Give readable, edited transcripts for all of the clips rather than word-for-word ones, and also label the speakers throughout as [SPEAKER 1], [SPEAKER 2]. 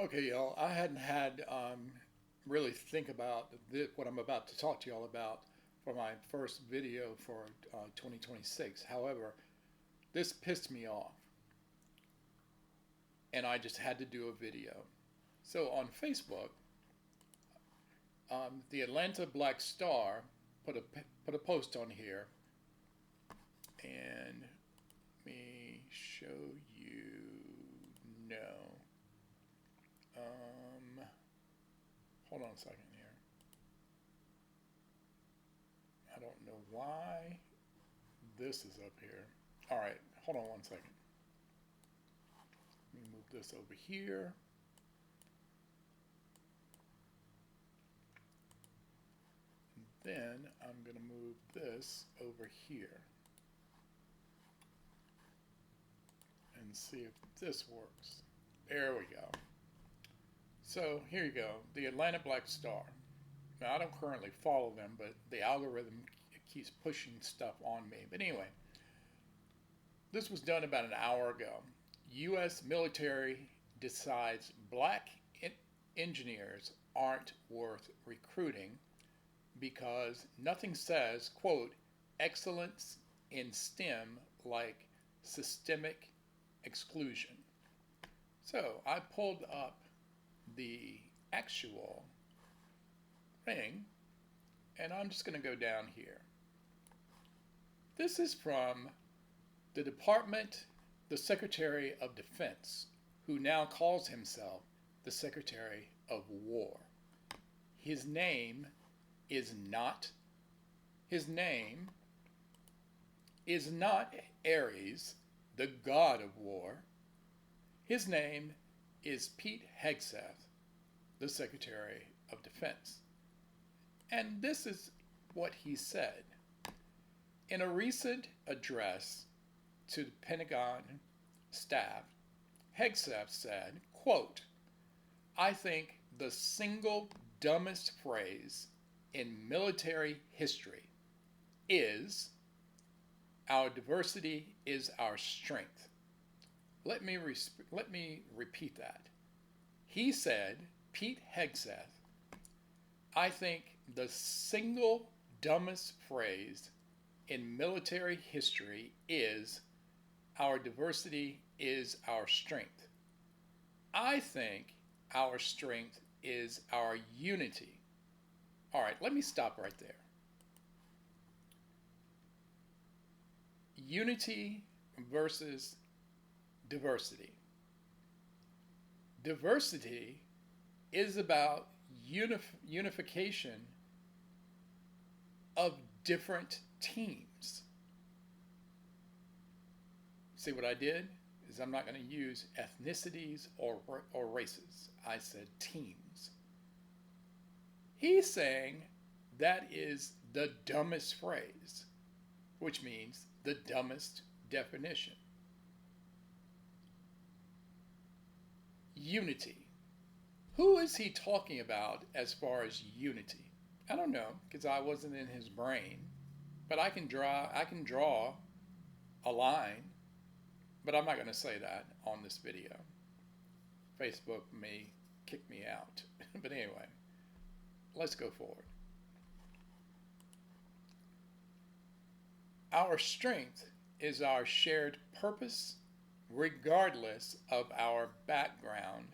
[SPEAKER 1] Okay, y'all. I hadn't had really think about what I'm about to talk to y'all about for my first video for 2026. However, this pissed me off, and I just had to do a video. So on Facebook, the Atlanta Black Star put a put a post on here, and let me show you. No, um, hold on a second here. I don't know why this is up here. All right, hold on one second. Let me move this over here. Then I'm going to move this over here and see if this works. There we go. So here you go, the Atlanta Black Star. Now I don't currently follow them, but the algorithm keeps pushing stuff on me. But anyway, this was done about an hour ago. U.S. military decides black engineers aren't worth recruiting because nothing says, quote, excellence in STEM like systemic exclusion. So I pulled up the actual thing, and I'm just going to go down here. This is from the Department, the Secretary of Defense, who now calls himself the Secretary of War. His name is not his name is not Ares, the god of war. His name is Pete Hegseth, the Secretary of Defense. And this is what he said. In a recent address to the Pentagon staff, Hegseth said, quote, I think the single dumbest phrase in military history is our diversity is our strength. Let me repeat that. He said, Pete Hegseth, I think the single dumbest phrase in military history is our diversity is our strength. I think our strength is our unity. All right, let me stop right there. Unity versus diversity. Diversity is about unification of different teams. See what I did? Is I'm not going to use ethnicities or races. I said teams. He's saying that is the dumbest phrase, which means the dumbest definition. Unity. Who is he talking about as far as unity? I don't know because I wasn't in his brain, but I can draw a line, but I'm not going to say that on this video. Facebook may kick me out. But anyway, let's go forward. Our strength is our shared purpose, regardless of our background,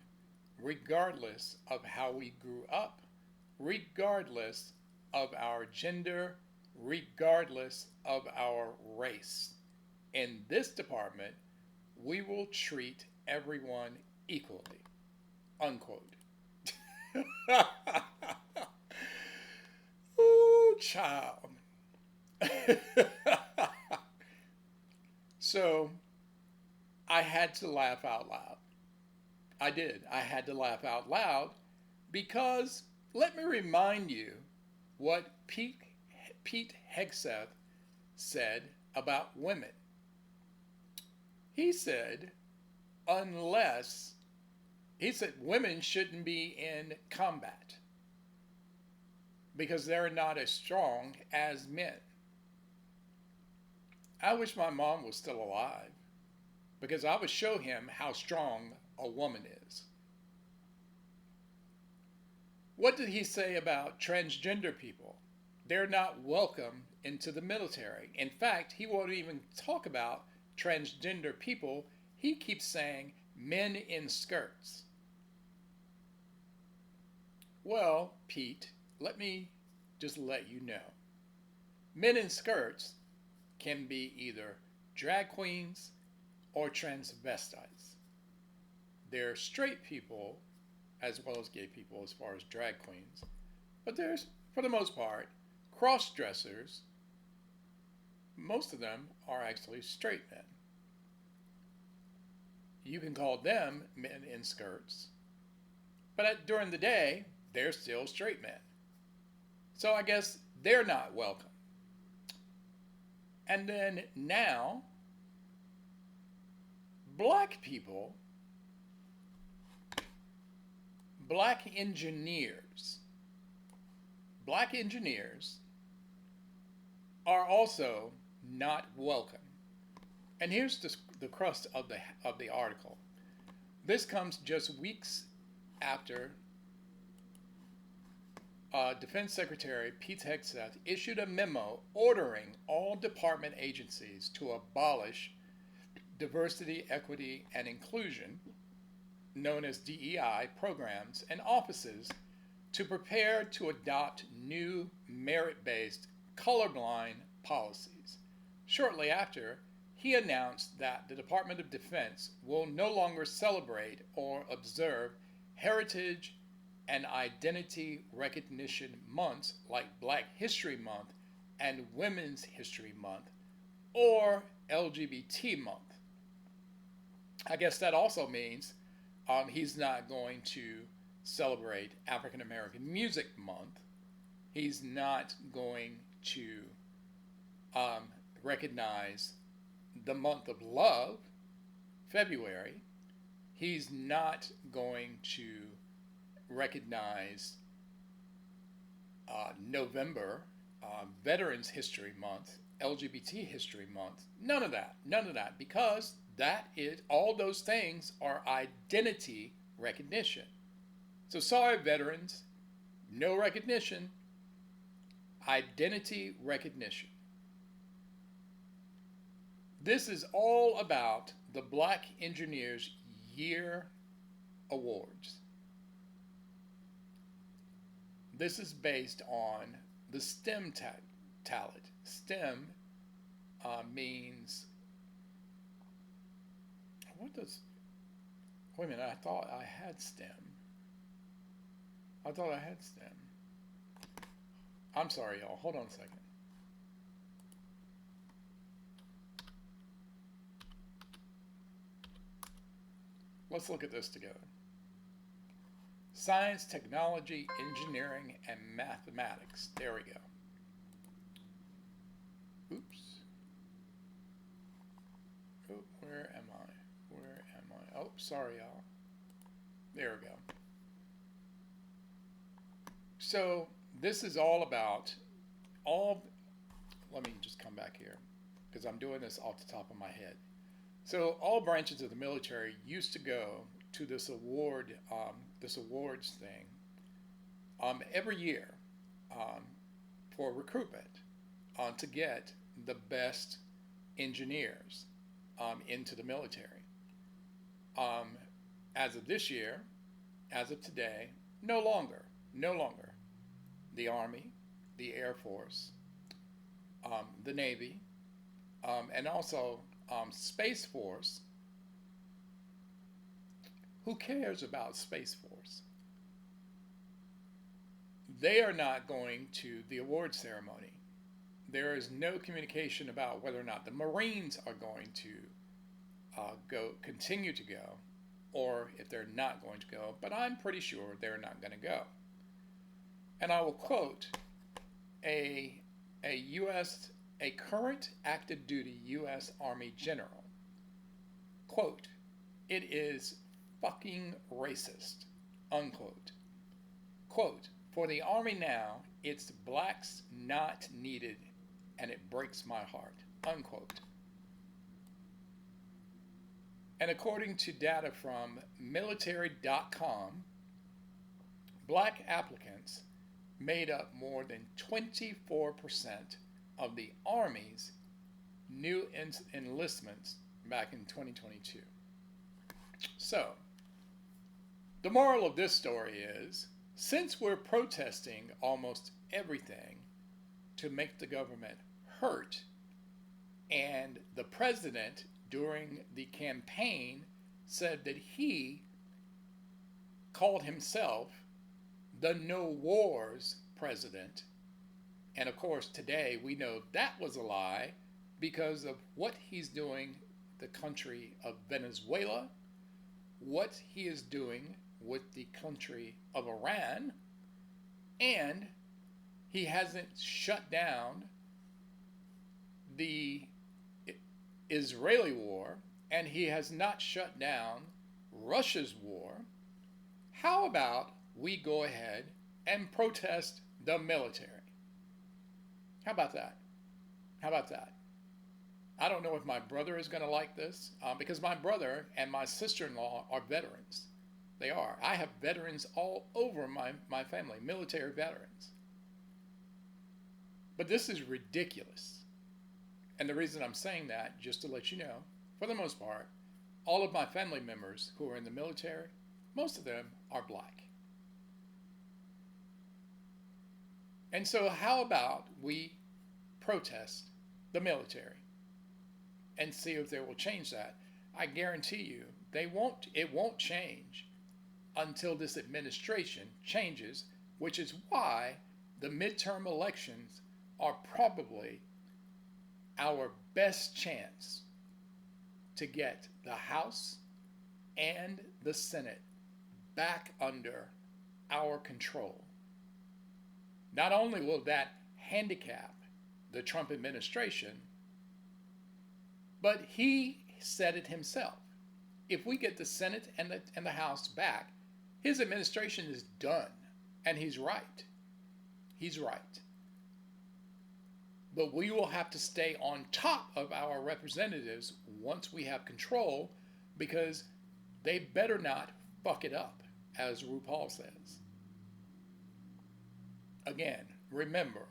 [SPEAKER 1] regardless of how we grew up, regardless of our gender, regardless of our race. In this department, we will treat everyone equally. Unquote. Ooh, child. So I had to laugh out loud. I did. I had to laugh out loud because let me remind you what Pete Hegseth said about women. He said, women shouldn't be in combat because they're not as strong as men. I wish my mom was still alive because I would show him how strong a woman is. What did he say about transgender people? They're not welcome into the military. In fact, he won't even talk about transgender people. He keeps saying men in skirts. Well, Pete, let me just let you know. Men in skirts can be either drag queens or transvestites. They're straight people as well as gay people as far as drag queens. But there's, for the most part, cross dressers. Most of them are actually straight men. You can call them men in skirts, but during the day, they're still straight men. So I guess they're not welcome. And then now, black people, black engineers are also not welcome. And here's the crust of the article. This comes just weeks after Defense Secretary Pete Hegseth issued a memo ordering all department agencies to abolish diversity, equity, and inclusion, known as DEI, programs and offices to prepare to adopt new merit-based colorblind policies. Shortly after, he announced that the Department of Defense will no longer celebrate or observe heritage and identity recognition months like Black History Month and Women's History Month or LGBT Month. I guess that also means he's not going to celebrate African American Music Month. He's not going to recognize the month of love, February. He's not going to recognize November, Veterans History Month, LGBT History Month. None of that, because that is, all those things are identity recognition. So sorry, veterans, no recognition, identity recognition. This is all about the Black Engineers Year Awards. This is based on the STEM talent. STEM means, what does, wait a minute, I thought I had STEM. I'm sorry, y'all. Hold on a second. Let's look at this together. Science, technology, engineering, and mathematics. There we go. Oops. Oh, where am I? Oh, sorry, y'all. There we go. So this is all about let me just come back here because I'm doing this off the top of my head. So all branches of the military used to go to this awards thing every year for recruitment to get the best engineers into the military. As of this year, as of today, no longer. The Army, the Air Force, the Navy, and also Space Force. Who cares about Space Force? They are not going to the award ceremony. There is no communication about whether or not the Marines are going to continue to go, or if they're not going to go, but I'm pretty sure they're not going to go. And I will quote a current active duty U.S. Army general. Quote, "It is fucking racist," unquote. Quote, "For the Army now, it's blacks not needed, and it breaks my heart," unquote. And according to data from military.com, black applicants made up more than 24% of the Army's new enlistments back in 2022. So, the moral of this story is, since we're protesting almost everything to make the government hurt, and the president during the campaign said that he called himself the no wars president, and of course today we know that was a lie because of what he's doing the country of Venezuela, what he is doing with the country of Iran, and he hasn't shut down the Israeli war, and he has not shut down Russia's war. How about we go ahead and protest the military? How about that? How about that? I don't know if my brother is going to like this, because my brother and my sister-in-law are veterans. They are. I have veterans all over my family, military veterans. But this is ridiculous. And the reason I'm saying that, just to let you know, for the most part, all of my family members who are in the military, most of them are black. And so how about we protest the military and see if they will change that? I guarantee you it won't change until this administration changes, which is why the midterm elections are probably our best chance to get the House and the Senate back under our control. Not only will that handicap the Trump administration, but he said it himself. If we get the Senate and the House back, his administration is done. And he's right. He's right. But we will have to stay on top of our representatives once we have control, because they better not fuck it up, as RuPaul says. Again, remember,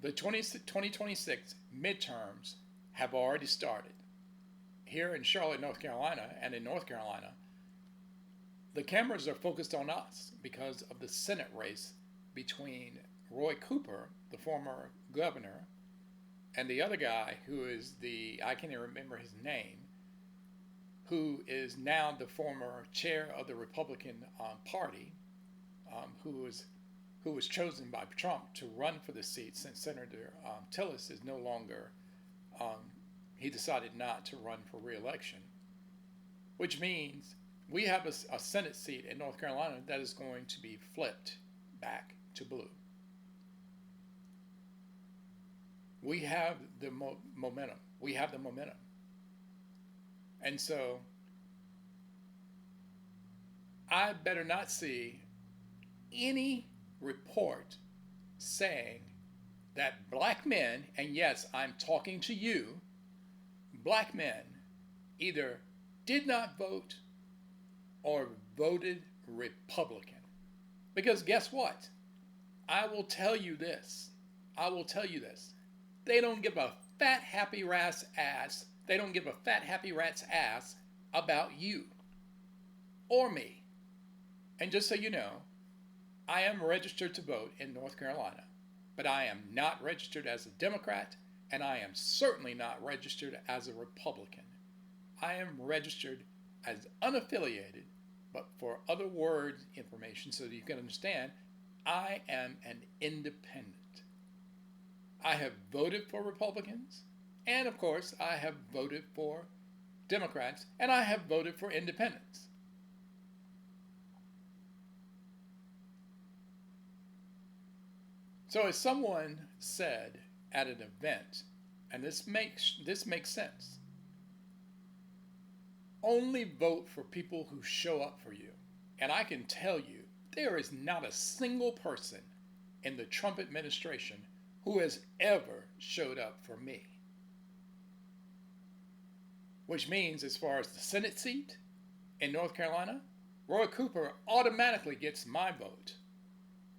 [SPEAKER 1] the 2026 midterms have already started. Here in Charlotte, North Carolina, and in North Carolina, the cameras are focused on us because of the Senate race between Roy Cooper, the former governor, and the other guy who is I can't even remember his name, who is now the former chair of the Republican Party, who was chosen by Trump to run for the seat since Senator Tillis is no longer, he decided not to run for re-election, which means we have a Senate seat in North Carolina that is going to be flipped back to blue. We have the momentum. We have the momentum. And so I better not see any report saying that black men, and yes, I'm talking to you, black men either did not vote or voted Republican. Because guess what? I will tell you this. They don't give a fat happy rat's ass. They don't give a fat happy rat's ass about you or me. And just so you know, I am registered to vote in North Carolina, but I am not registered as a Democrat, and I am certainly not registered as a Republican. I am registered as unaffiliated, but for other word information so that you can understand, I am an independent. I have voted for Republicans, and of course, I have voted for Democrats, and I have voted for independents. So as someone said at an event, and this makes sense, only vote for people who show up for you. And I can tell you, there is not a single person in the Trump administration who has ever showed up for me. Which means, as far as the Senate seat in North Carolina, Roy Cooper automatically gets my vote.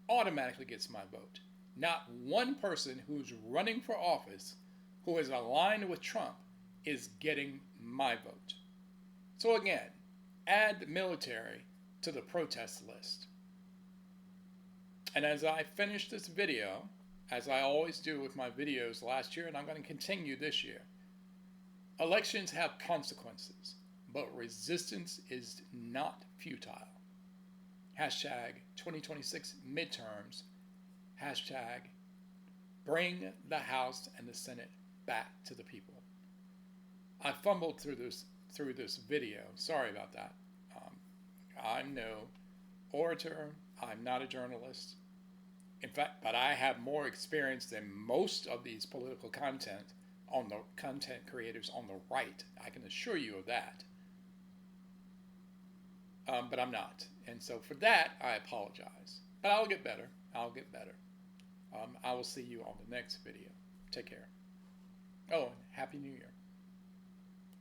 [SPEAKER 1] Automatically gets my vote. Not one person who's running for office who is aligned with Trump is getting my vote. So again, add the military to the protest list. And as I finish this video, as I always do with my videos last year, and I'm going to continue this year, elections have consequences, but resistance is not futile. Hashtag 2026 midterms. Hashtag bring the House and the Senate back to the people. I fumbled through this video. Sorry about that. I'm no orator. I'm not a journalist. In fact, but I have more experience than most of these political content creators on the right. I can assure you of that. But I'm not. And so for that, I apologize. But I'll get better. I'll get better. I will see you on the next video. Take care. Oh, and Happy New Year.